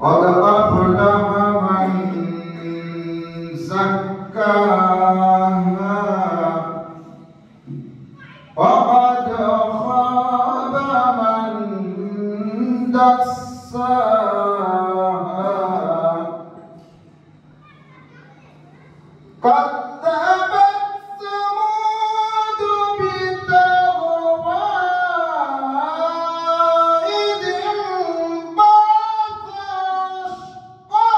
قد أفلح من زكاها وقد خاب من دساها كذبت ثمود بتغواها إذ انبعث أشقاها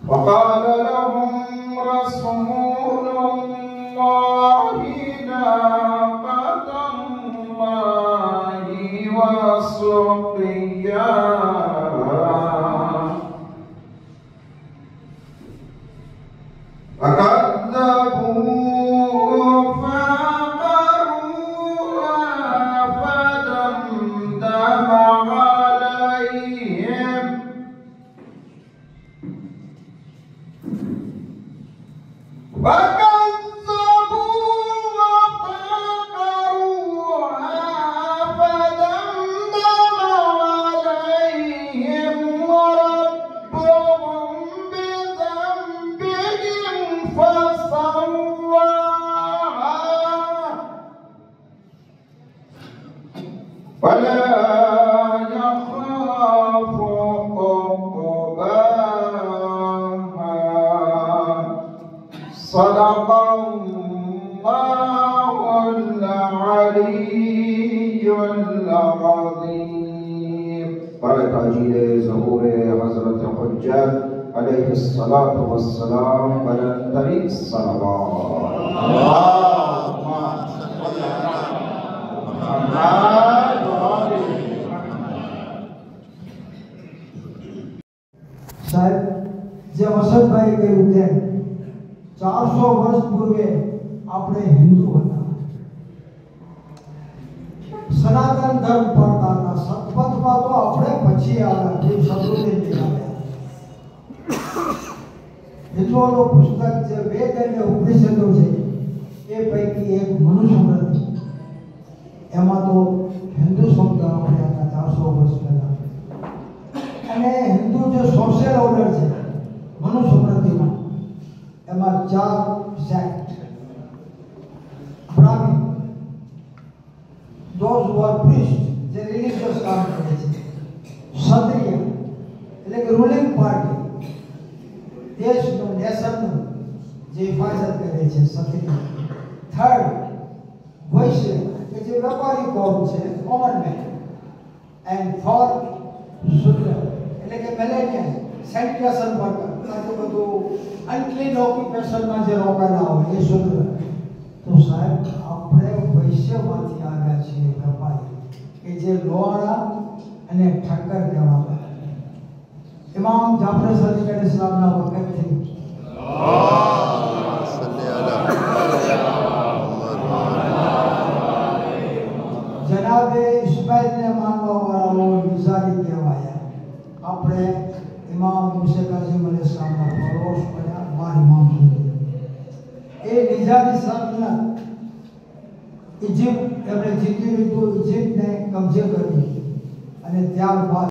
وقال لهم رسول الله ناقة الله وسقياها فكذبوه فعقروها فدمدم عليهم ولا يخاف عقباها صدق الله العلي العظيم. برای تاجیل ظهور حضرت حجت علیه الصلاة والسلام بلندترین صلوات. સાહેબ જે વસંતભાઈ કહ્યું તેમ 400 વર્ષ પૂર્વે આપણે હિન્દુ હતા, સનાતન ધર્મ પાળતા હતા. સતપથમાં તો આપણે પછી આવ્યા, જે શત્રુને આવ્યા. હિન્દુઓનું પુસ્તક જે વેદ અને ઉપનિષદો છે એ પૈકી એક મનુસ્મૃતિ, એમાં તો હિન્દુ શબ્દ આપણે હતા 400 વર્ષ પહેલા. અને હિન્દુ જે સોશિયલ ઓર્ડર છે મનુસ્મૃતિમાં, એમાં 4 સેક્ટ: બ્રાહ્મણ, those who are priest, જે રિલિજિયસ કામ કરે છે; ક્ષત્રિય એટલે કે રૂલિંગ પાર્ટી, દેશનું નેશનનું જે હિફાજત કરે છે, ક્ષત્રિય. થર્ડ, વૈશ્ય કે જે વેપારી કોમ છે, કોમન મેન. એન્ડ ફોર્થ, શુદ્ર એટલે કે મિલેનિયમ, સેનિટેશન વર્કર, આ બધું અનક્લીન ઓક્યુપેશનમાં જે રોકાયેલા હોય એ શુદ્ર. તો સાહેબ આપણે વૈશ્યમાંથી આવ્યા છીએ, વેપારી કે જે લોહાણા અને ઠક્કર કહેવાતા. ઇમામ જાફર સદીક અલૈહિસ્સલામના વખતથી જનાબે ઇસ્માઇલને માનવાવાળાઓ નિઝારી કહેવાયા. આપણે ઇમામ મુસા કાઝિમ અલૈહિસ્સલામના ફરોશ બન્યા, મા ઇમામ સુધી. એ નિઝારી સલ્તનત ઇજિપ્ત એમણે જીતી લીધું, ઇજિપ્તને કબજે કરી અને ત્યારબાદ